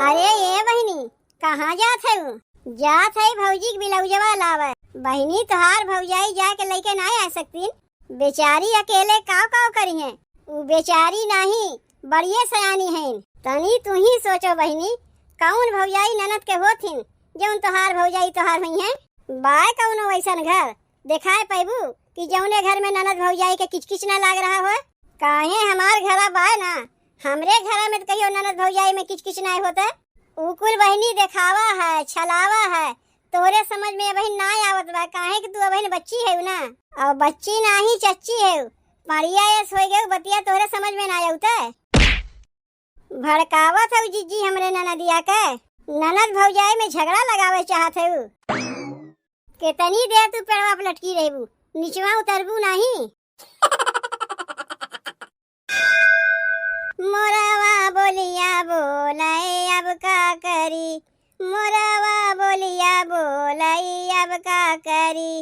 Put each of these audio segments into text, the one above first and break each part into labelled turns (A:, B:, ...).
A: अरे ये बहिनी कहाँ जात है? जात है भौजी के बिलौजवा लावे। बहिनी तोहार भौजाई जाके लेके ना आ सकती, बेचारी अकेले काव काव करी है। वो बेचारी नहीं बड़िए सयानी है। तनी तू ही सोचो बहिनी, कौन भौजाई ननद के होथिन जौन तोहार भौजाई तोहार हुई है? बाय कौनो वैसन घर दिखाए पैबू कि जौने घर में ननद भौजाई के किचकिच ना लाग रहा हो। काहे हमार घरा बाय ना, हमरे घरा में तो कहियो ननद भौजाई में किचकिच ना होता। उकुल बहिनी दिखावा है, छलावा है, तोरे समझ में बहन ना आवत बा। काहे कि तू बहन बच्ची है ना, और बच्ची नहीं चच्ची है। पढ़िया ऐस हो गए बतिया तोरे समझ में ना आवता। भड़कावत है जीजी हमरे ननदिया के। ननद भौजाई में झगड़ा लगावे चाहत है। कितनी देर तू पेड़वा पे लटकी रहबू, नीचवा उतरबू नहीं। मोरवा बोलिया बोलाई अब का करी, मोरवा बोलिया बोलाई अब का करी,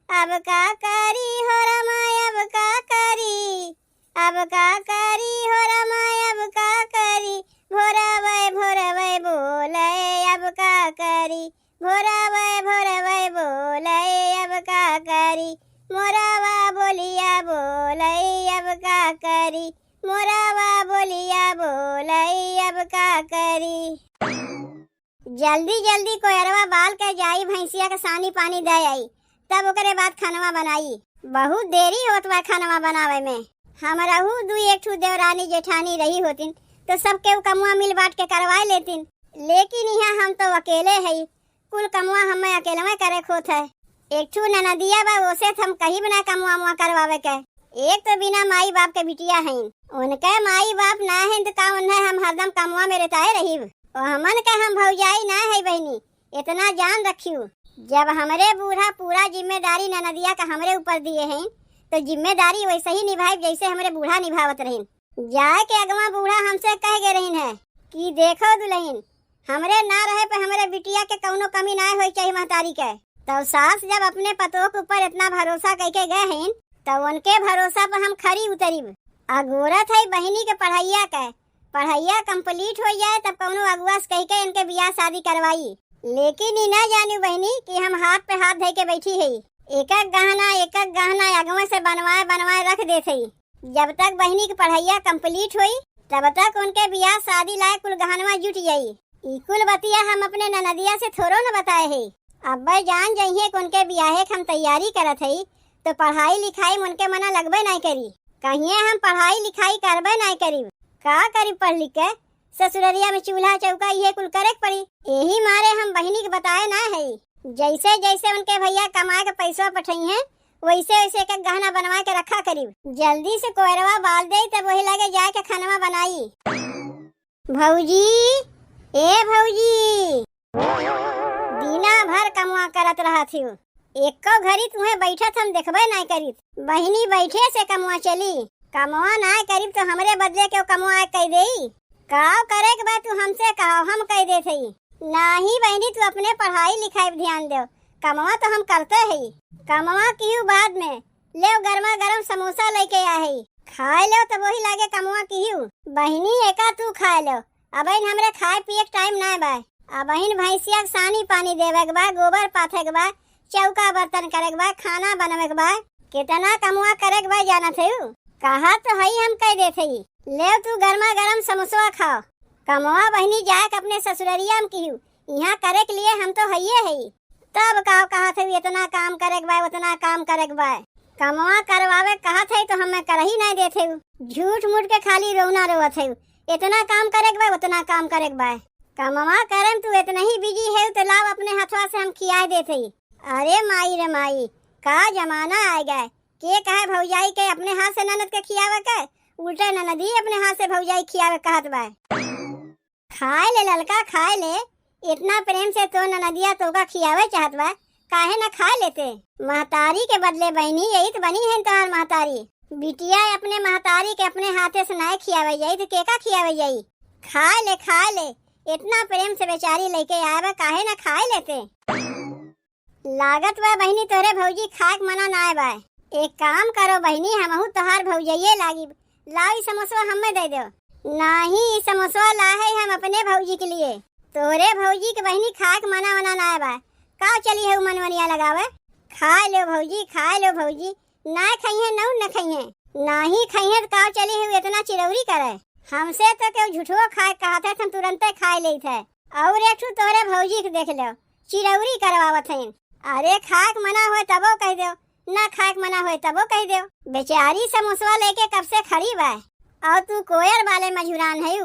A: अब का करी हो रमाय अब का करी, अब का करी हो रमाय अब का करी, भोरवे बोले अब का करी, भोरवे बोले अब का करी, मोरवा बोलिया बोलाई अब का करी, मोरवा बोलिया बोलाई अब का करी। जल्दी जल्दी कोयरवा बाल के जाई, भैंसिया के सानी पानी दे आई, तब ओकरे बाद खानवा बनाई। बहुत देरी होत बा खानवा बनावे में। हम रहू दू एक ठू देवरानी जेठानी रही होतिन तो सबके कमुआ मिल बांट के करवा लेतिन, लेकिन यहाँ हम तो अकेले है। कुल कमुआ हमें अकेले करे खोत है। एक ठू ननदिया बा, ओसे हम कहीं बिना कमुआ मुआ करवावे के। एक तो बिना माई बाप के बिटिया हैं, उनके माई बाप ना है तो का उन्हें हम हरदम कमुआ में रहताए रही। और हमन के हम भौजाई ना है बहनी, इतना जान रखियो। जब हमरे बूढ़ा पूरा जिम्मेदारी ननदिया का हमरे ऊपर दिए हैं तो जिम्मेदारी वैसे ही निभाए जैसे हमरे बूढ़ा निभावत रहीन। जाए के अगवा बूढ़ा हमसे कह गए रहीन है कि देखो दुल्हन, हमरे ना रहे पे हमरे बिटिया के कौनो कमी ना हो चाहिए महतारी के। तो सास जब अपने पतों के ऊपर इतना भरोसा करके गए हैं तो उनके भरोसा पर हम खरी उतरी। अगोरत है बहनी के पढ़ाइया के, पढ़ाइया कंप्लीट हो जाए तब कौनो अगुआ से कह के इनके बियाह शादी करवाई। लेकिन ई ना जानू बहनी कि हम हाथ पे हाथ धे के बैठी है। एक एक गहना अगवा से बनवाए रख देते। जब तक बहनी की पढ़ाइया कंप्लीट हुई तब तक उनके बियाह शादी लायक कुल गहनवा जुट जाई। ई कुल बतिया हम अपने ननदिया से थोड़ो न बताए है। अब जान जाइए कि उनके बियाहे हम तैयारी करत है तो पढ़ाई लिखाई उनके मना लगबे नहीं करी। कहिए हम पढ़ाई लिखाई करबे नहीं करी, का करी पढ़ लिख के? ससुररिया में चूल्हा चौका ये कुल करे पड़ी। यही मारे हम बहनी के बताए ना है। जैसे जैसे उनके भैया कमाए के पैसा पठाई हैं वैसे वैसे एक गहना बनवा के रखा करी। जल्दी से कोयरवा बाल दे तब वही लगे जाए के खानवा बनाई। भौजी, ए भौजी, दीना भर कमुआ करत रहा थी। एक घड़ी तुम्हें बैठत हम देखबे नहीं करी। बहनी बैठे से कमुआ चली, कमुआ ना करीब तो हमरे बदले के कमुआ कह दे। काव करे के बाद तू हमसे कहो हम कह दे थी। नहीं बहनी, तू अपने पढ़ाई लिखाई ध्यान दो। कमुआ तो हम करते है। कमुआ की बाद में ले गर्मा गर्म समोसा लेके आ है, खाए लो तो वही लागे कमुआ की। बहनी एका तू खाए लो। अब हमरे खाए पिए टाइम ना बा। अब भैंसिया सानी पानी देवे के बा, गोबर पाथे के बा, चौका बर्तन करे के बा, खाना बनवे के बा। कितना कमुआ करे के बा जाना थे। कहा तो है हम कह देते ही। ले तू गर्मा गर्म समोसा खाओ। कमुआ बहनी जाए अपने ससुररिया में की, यहाँ करे के लिए हम तो है। तब कहा थे इतना काम करे के बा, उतना काम करे के बा। कमुआ करवावे कहा थे तो हमें कर ही नहीं देते। झूठ मूठ के खाली रोना रोवत है। इतना काम करे के बा, उतना काम करे के बा। कमुआ करम तू इतना ही बिजी है तो लाव अपने हथवा से हम खिया देते। अरे माई रे माई, का जमाना आ गया। के कहे भौजाई के अपने हाथ से ननद के खियावे के, उल्टे ननदी अपने हाथ से भौजाई खियावे कहत बा। खाए ले ललका, खाए ले। इतना प्रेम से तो ननदिया तो का खियावे चाहत बा, काहे ना खा लेते। महतारी के बदले बहनी यही तो बनी है तोहार महतारी। बिटिया अपने महतारी के अपने हाथे से ना खियावे जाई तो के का खियावे जाई। खाए ले, खाए ले। इतना प्रेम से बेचारी लेके आवे, काहे ना खाए लेते। लागत बा बहनी तोरे भौजी खाक मना ना बा। एक काम करो बहनी, हमहू तोहार भौजाइये लागी। लाओ समोसा हमें दे दो। नाही समोसा ला है हम अपने भौजी के लिए। तोरे भौजी के बहनी खाक मना वना ना बा। का चली है मनवनिया लगावे। खा लो भौजी, खा लो भौजी। ना खइहे न खइहे, नाही खइहे तो का चली है इतना चिरौरी करे। हमसे तो क्यों झूठो खाए कहा था, हम तुरंते खाए ले थे। और एक तोरे भौजी के देख लो चिरौरी करवावत हैं। अरे खाक मना हो तबो कह दो, ना खाक मना हो तबो कह दो। बेचारी समोसा लेके कब से खड़ी बा और तू कोयर वाले मजूरान है।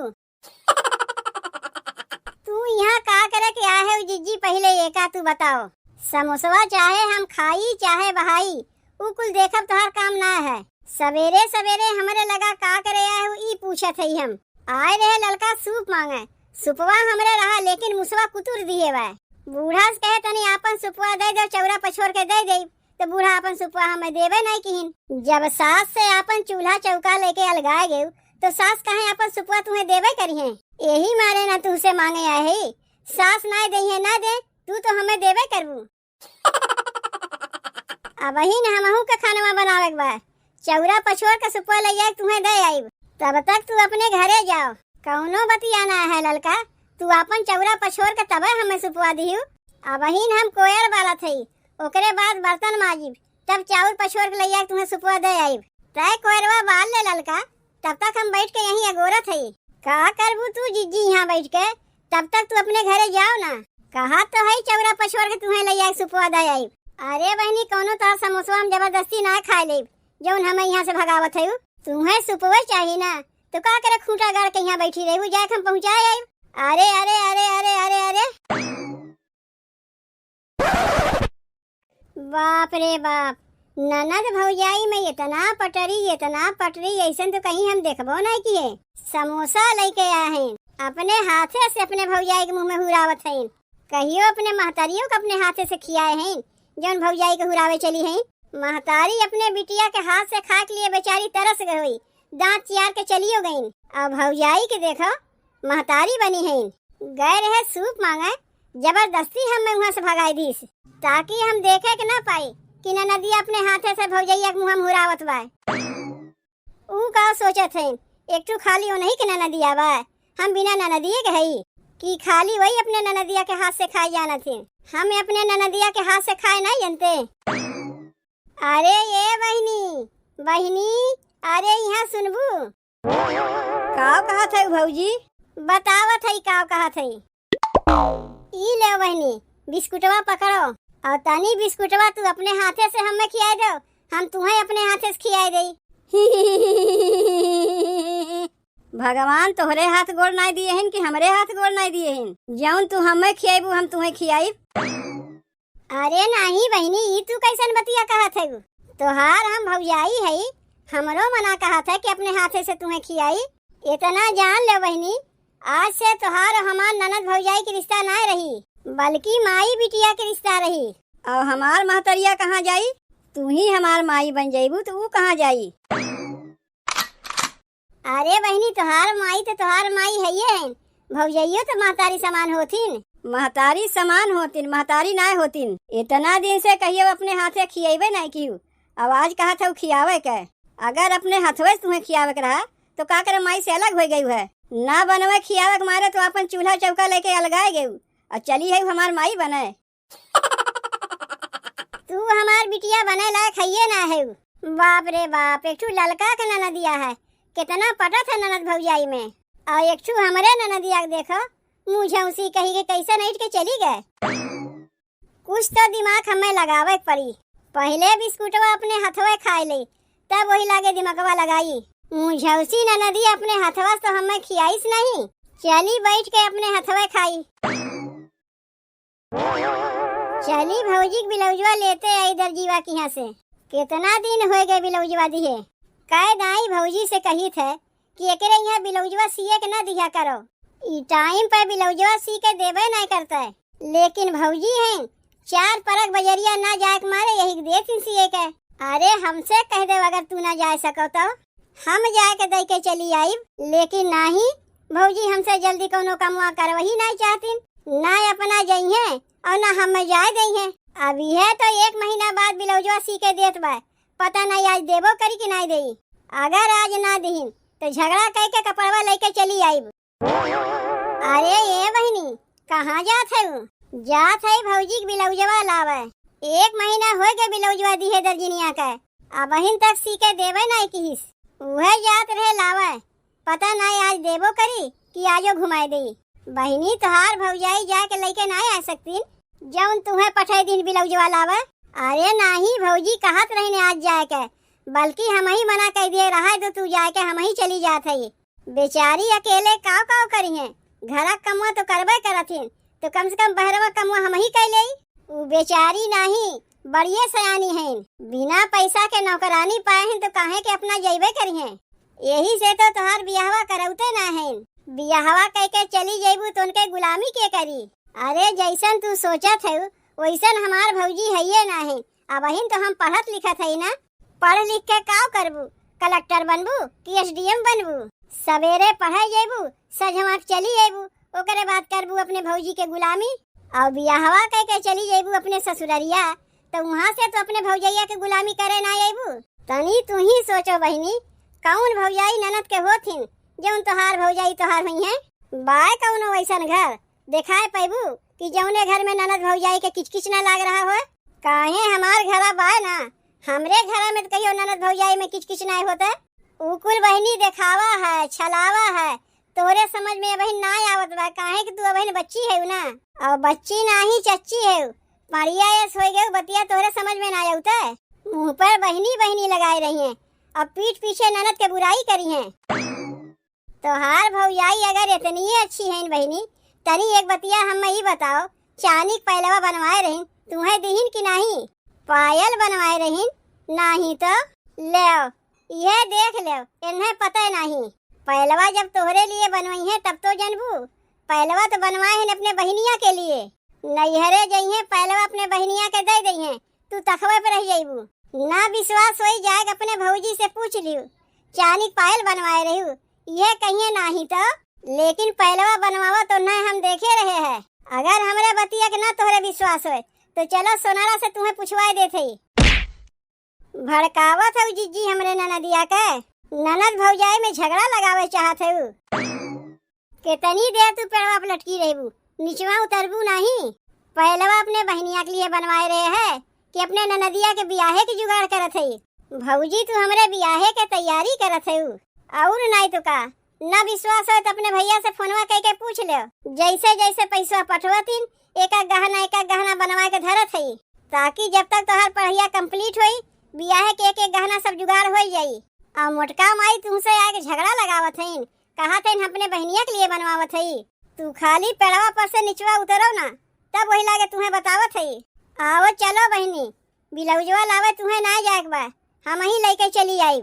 A: तू यहाँ का करे के आए है जिज्जी, पहले ये का तू बताओ। समोसा चाहे हम खाई चाहे बहाई, उ कुल देखब तोहर काम ना है। सवेरे सवेरे हमरे लगा का करे आए हो ई पूछत है। हम आए रहे ललका सूप मांगे, सुपवा हमरे रहा लेकिन मुसवा कुतुर दिए बा। बूढ़ा से कहे तनी आपन सुपवा दे दो, चौरा पछोड़ के दे दे तो बूढ़ा अपन सुपवा हमें देवे नहीं किहिन। जब सास से अपन चूल्हा चौका लेके अलगाए गए तो सास कहे अपन सुपवा तुम्हें देवे करी है। यही मारे ना तुझसे मांगे आए है। सास ना दे है ना दे, तू तो हमें देवे करबू। अब वही न हमहू के खाना बनावे के बा। चौरा पछोड़ के सुपवा ले जाए तुम्हें दे आईब, तब तक तू अपने घरे जाओ। कौनो बतियाना है ललका, तू अपन चौरा पछोड़ के तब हमें सुपवा दिहू। अब वही हम कोयर वाला थी, ओकरे बाद बर्तन माजिब, तब चाउर पछोड़ के ले जाए तुम्हें सुपवा दे आईब। तय कोयरवा बाल ले ललका, तब तक हम बैठ के यहीं अगोरत है। का करबू तू जिज्जी यहाँ बैठ के, तब तक तू अपने घरे जाओ ना। कहा तो है चौरा पछोड़ के तुम्हें ले जाए सुपवा दे आईब। अरे बहनी कौनो तो समोसा हम जबरदस्ती ना खाए ले, जौन हमें यहाँ से भगावत है। तुम्हें सुपवा चाहिए ना तो का करे खूंटा गाड़ के यहाँ बैठी रही जाके हम पहुँचाए आईब। अरे अरे अरे अरे अरे अरे बाप रे बाप, ननद भौजाई में इतना पटरी ऐसा तो कहीं हम देखबो नहीं किए। समोसा लेके आए हैं, अपने हाथे से अपने भौजाई के मुंह में हुरावत हैं। कहियो अपने महतारियों को अपने हाथे से खियाए हैं, जौन भौजाई के हुरावे चली हैं। महतारी अपने बिटिया के हाथ से खा के लिए बेचारी तरस गई, दांत चियार के चलियो गई। अब भौजाई के देखो महतारी बनी है। गए रहे सूप मांगे, जबरदस्ती हमें वहाँ से भगाई दी ताकि हम देखे के ना पाई कि ननदिया अपने हाथे से भौजैया के मुँह में हुरावत बा। ऊ का सोचत है एक ठू खाली हो नहीं कि ननदिया बा, हम बिना ननदिए के हई कि खाली वही अपने ननदिया के हाथ से खाए जाना थे। हम अपने ननदिया के हाथ से खाए नहीं जानते। अरे ये बहनी अरे यहाँ सुनबू का कहा था भौजी, बतावत है का कहा था। ई ले बहनी बिस्कुटवा पकड़ो और तनी बिस्कुटवा तू अपने हाथे से हमें खियाए दो, हम तुम्हें अपने हाथे से खियाए दई। भगवान तोहरे हाथ गोड़ नहीं दिए हैं कि हमरे हाथ गोड़ नहीं दिए हैं, जौन तू हमें खियाबू हम तुम्हें खियाई। अरे नहीं बहनी ई तू कैसन बतिया कहा थे। तोहार हम भौजाई है, हमरो मना कहा था कि अपने हाथे से तुम्हें खियाई। इतना जान ले बहनी, आज से तोहार और हमार ननद भौजाई की रिश्ता ना रही, बल्कि माई बिटिया के रिश्ता रही। और हमार महतरिया कहाँ जाई, तू ही हमार माई बन जाइबू तो वो कहाँ जाई। अरे बहनी तोहार माई है ये, भौजाइयो तो महतारी समान होतीन। महतारी समान होतीन, महतारी ना होतीन। इतना दिन से कहियो अपने हाथे खियाबे नहीं कियो, आवाज कहा था खियावे के। अगर अपने हाथवे तुम्हें खियावे के रहा तो का करे माई से अलग हो गई है। ना बनवे खियावे के मारे तो अपन चूल्हा चौका लेके अलगाए गई और चली है हमार माई बने। तू हमार बिटिया बने लायक है ना है। बाप रे बाप, एक ठू ललका के ननदिया है, कितना पटत है ननद भौजाई में। और एक ठू हमारे ननदिया देखो मुझे उसी कही के कैसे नहीं के चली गए। कुछ तो दिमाग हमें लगावे पड़ी। पहले बिस्कुटवा अपने हथवे खाए ले, तब वही लागे दिमागवा लगाई। मुझे उसी ननदी अपने हथवा तो हमें खियाईस नहीं, चली बैठ के अपने हथवे खाई। चली भौजी बिलौजवा लेते आई दर्जीवा की यहाँ से। कितना दिन हो गए बिलौजवा दिए। कह दाई भौजी से कही थे कि एकरे यहाँ बिलौजवा सिए के न दिया करो। ई टाइम पर बिलौजवा सी के देवे नहीं करता है, लेकिन भौजी हैं 4 परक बजरिया ना जाए के मारे यही देती सिए के। अरे हमसे कह दे अगर तू ना जा सको तो हम जाए के दे के चली आई, लेकिन नहीं भौजी हमसे जल्दी कोनो कमवा कर वही नहीं चाहती। ना अपना जाइए और ना हमें जाए दई। अभी है तो 1 महीना बाद ब्लाउजवा सी के देत बा, पता नहीं आज देबो करी कि नहीं देई। अगर आज ना दही तो झगड़ा कह के कपड़वा लेके चली आईब। अरे ये बहिनी कहाँ जात है? जात है भौजी के ब्लाउजवा लावे। 1 महीना हो गए ब्लाउजवा दी है दर्जनिया का, अब बहिन तक सी के देवे नहीं किस। वह जात रहे लावे, पता नहीं आज देवो करी कि आजो घुमाए दे। बहिनी तोहार भौजाई जाके लेके नहीं आ सकती जौन तुम्हें पठाई दिन ब्लाउजवा लावे। अरे नहीं भौजी कहत रही आज जाए के, बल्कि हम ही मना कर दिए रहा तो तू जाके हम ही चली जात है। बेचारी अकेले काव काव करी है, घरा कमवा तो करबे करथिन, तो कम से कम बहरवा कमवा हम ही कर ले। वो बेचारी नहीं बढ़िया सयानी है, बिना पैसा के नौकरानी पाए हैं तो काहे के अपना जैबे करी है। यही से तो तोहार बियाहवा करौते ना है। बियाहवा कह के चली जेबू तो उनके गुलामी के करी। अरे जैसन तू सोचत है वैसन हमार भौजी है ये ना है। अब बहिन तो हम पढ़त लिखत है ना, पढ़ लिख के काव करबू, कलेक्टर बनबू कि SDM बनबू। सवेरे पढ़ाई जेबू, सजवा चली जेबू, ओकरे बाद करबू अपने भौजी के गुलामी। और बियाहवा कह के चली जेबू अपने ससुररिया, तो वहाँ से तो अपने भौजैया के गुलामी करे ना जेबू। तनी तू ही सोचो बहिनी, कौन भौजाई ननद के होथिन जौन तोहार भौजाई तोहार हुई है? बाय कौनो वैसन घर दिखाए पैबू कि जौने घर में ननद भौजाई के किचकिच ना लाग रहा हो। काहे हमार घरा बाय ना, हमरे घरा में तो कहियो ननद भौजाई में किचकिच नहीं होता। उकुल बहिनी दिखावा है, छलावा है, तोरे समझ में बहन ना आवत बा। काहे कि तू बहन बच्ची है ना, और बच्ची नहीं चच्ची है। पढ़िया हो गए बतिया तोरे समझ में ना आवता। मुँह पर बहनी बहनी लगाए रही है, अब पीठ पीछे ननद के बुराई करी है। तोहार भौजाई अगर इतनी अच्छी है बहनी, तनी एक बतिया हम ही बताओ, चांदी का पहलवा बनवाए रही तुम्हें दीहिन की नहीं? पायल बनवाए रही नहीं तो ले यह देख ले, इन्हें पता नहीं। पहलवा जब तोहरे लिए बनवाई है तब तो जनबू। पहलवा तो बनवाए हैं अपने बहनिया के लिए, नैहरे जइहे पहलवा अपने बहनिया के दे दी है, तू तखवे पर रह जाइबू। ना विश्वास हो जाए अपने भौजी से पूछ लियो, चांदी पायल बनवाए रही यह कहिए नहीं तो। लेकिन पहलवा बनवावा तो नहीं हम देखे रहे हैं। अगर हमरे बतिया के ना तोहरे विश्वास हो तो चलो सोनारा से तुम्हें पूछवाए देते। भड़कावत है जीजी हमरे ननदिया के, ननद भौजाई में झगड़ा लगावे चाहत है। कितनी देर तू पेड़वा पर लटकी रहबू, नीचवा उतरबू नहीं। पहलवा अपने बहनिया के लिए बनवाए रहे है कि अपने ननदिया के बियाहे की जुगाड़ करत है। भौजी तू हमरे बियाहे के तैयारी करत है और नहीं तो का। ना विश्वास हो तो अपने भैया से फोनवा कह के पूछ ले, जैसे जैसे पैसा पठवतीन एक गहना बनवा के धरत है, ताकि जब तक तोहार पढ़ाई कंप्लीट होई बियाहे के एक गहना सब जुगाड़ हो जाई। और मोटका माई तुमसे आके झगड़ा लगावत है, कहा थे अपने बहनिया के लिए बनवावत है। तू खाली पेड़वा पर से नीचवा उतरो ना, तब वही लागे तुम्हें बतावत है। आओ चलो बहनी, ब्लाउजवा लावे तुम्हें ना जाए बा, हम ही लेके चली आई।